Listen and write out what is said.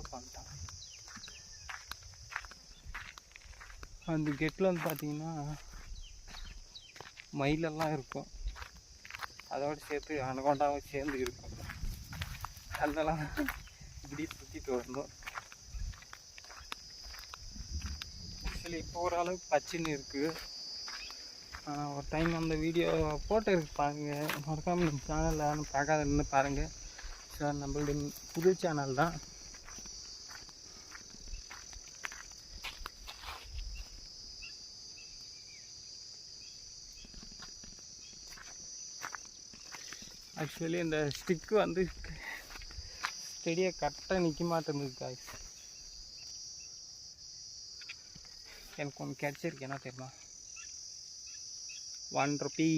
அளவுக்கு வந்துட்டான். அந்த கெட்டில் வந்து பார்த்திங்கன்னா மயிலெல்லாம் இருக்கும், அதோடு சேர்த்து அனகொண்டாவும் சேர்ந்து இருக்கும். அதெல்லாம் இப்படி சுற்றிட்டு வந்தோம். ஆக்சுவலி இப்போ ஓரளவுக்கு பச்சின்னு இருக்குது. ஒரு டைம் அந்த வீடியோ போட்டு இருக்கு பாருங்கள், மறக்காமல் நம்ம சேனலில் யாரும் பார்க்காதுன்னு பாருங்கள். சார் நம்மளுடைய புது சேனல் தான். ஆக்சுவலி இந்த ஸ்டிக்கு வந்து ஸ்டெடியாக கரெக்டாக நிற்க மாட்டேங்குது காய்ஸ். எனக்கு ஒன்று கிடச்சிருக்கு, என்ன தெரியுமா? 1 ரூபீ.